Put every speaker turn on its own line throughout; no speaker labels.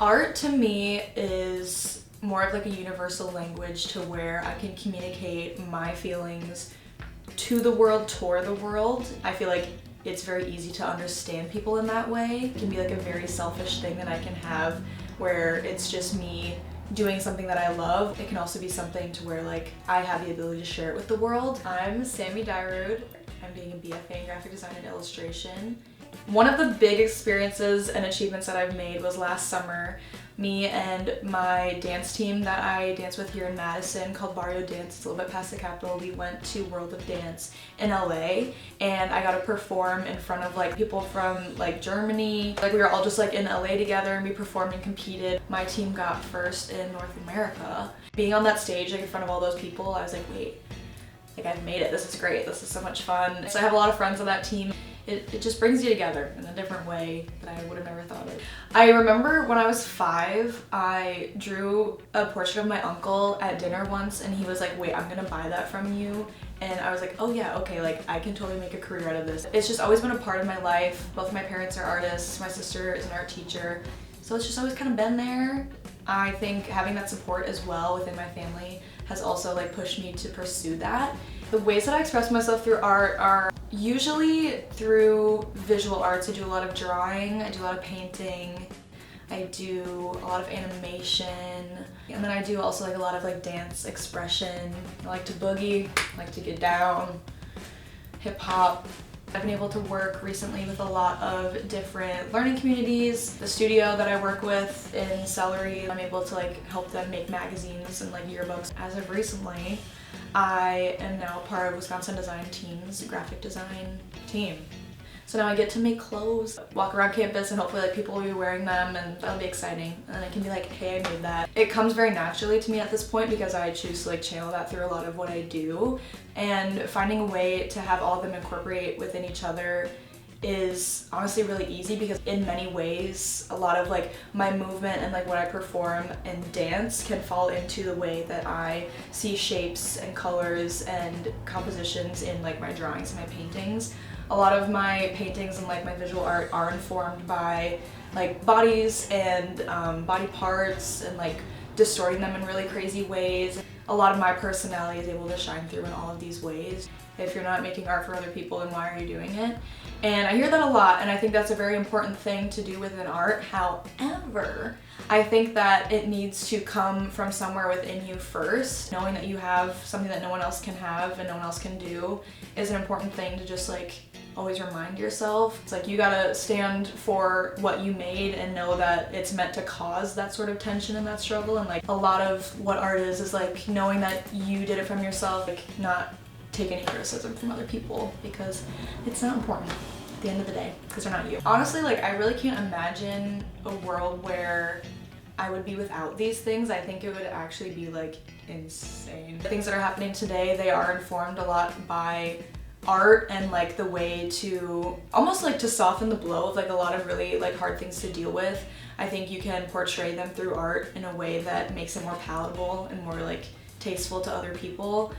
Art to me is more of like a universal language to where I can communicate my feelings to the world, toward the world. I feel like it's very easy to understand people in that way. It can be like a very selfish thing that I can have where it's just me doing something that I love. It can also be something to where like I have the ability to share it with the world. I'm Sammy Dyrud. I'm doing a BFA in graphic design and illustration. One of the big experiences and achievements that I've made was last summer. Me and my dance team that I dance with here in Madison called Barrio Dance, it's a little bit past the Capitol, we went to World of Dance in LA and I got to perform in front of like people from like Germany. Like we were all just like in LA together and we performed and competed. My team got first in North America. Being on that stage like in front of all those people, I was like, wait, like I've made it, this is great, this is so much fun. So I have a lot of friends on that team. It just brings you together in a different way that I would have never thought of. I remember when I was 5, I drew a portrait of my uncle at dinner once and he was like, wait, I'm gonna buy that from you. And I was like, oh yeah, okay, like I can totally make a career out of this. It's just always been a part of my life. Both of my parents are artists, my sister is an art teacher. So it's just always kind of been there. I think having that support as well within my family has also like pushed me to pursue that. The ways that I express myself through art are usually through visual arts. I do a lot of drawing, I do a lot of painting, I do a lot of animation, and then I do also like a lot of like dance expression. I like to boogie, I like to get down, hip hop. I've been able to work recently with a lot of different learning communities. The studio that I work with in Celery, I'm able to like help them make magazines and like yearbooks. As of recently, I am now part of Wisconsin Design Team's graphic design team. So now I get to make clothes, walk around campus, and hopefully like people will be wearing them and that'll be exciting. And then I can be like, hey, I made that. It comes very naturally to me at this point because I choose to like channel that through a lot of what I do. And finding a way to have all of them incorporate within each other is honestly really easy because in many ways a lot of like my movement and like what I perform in dance can fall into the way that I see shapes and colors and compositions in like my drawings and my paintings. A lot of my paintings and like my visual art are informed by like bodies and body parts and like distorting them in really crazy ways. A lot of my personality is able to shine through in all of these ways. If you're not making art for other people, then why are you doing it? And I hear that a lot, and I think that's a very important thing to do within art. However, I think that it needs to come from somewhere within you first. Knowing that you have something that no one else can have and no one else can do is an important thing to just like always remind yourself. It's like you gotta stand for what you made and know that it's meant to cause that sort of tension and that struggle. And like a lot of what art is like knowing that you did it from yourself, like not take any criticism from other people because it's not important at the end of the day because they're not you. Honestly, like I really can't imagine a world where I would be without these things. I think it would actually be like insane. The things that are happening today, they are informed a lot by art and like the way to almost like to soften the blow of like a lot of really like hard things to deal with. I think you can portray them through art in a way that makes it more palatable and more like tasteful to other people.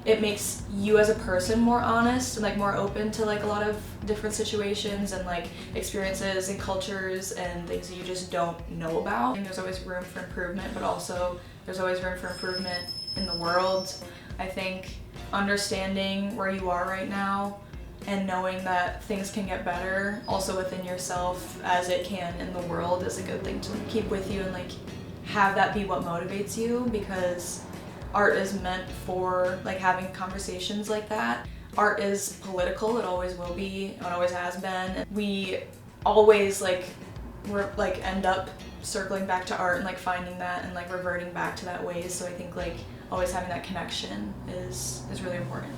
It makes you as a person more honest and like more open to like a lot of different situations and like experiences and cultures and things that you just don't know about. And there's always room for improvement, but also there's always room for improvement in the world. I think understanding where you are right now and knowing that things can get better also within yourself as it can in the world is a good thing to keep with you and like have that be what motivates you, because art is meant for like having conversations like that. Art is political, it always will be, it always has been. We always end up circling back to art and like finding that and like reverting back to that ways. So I think like always having that connection is really important.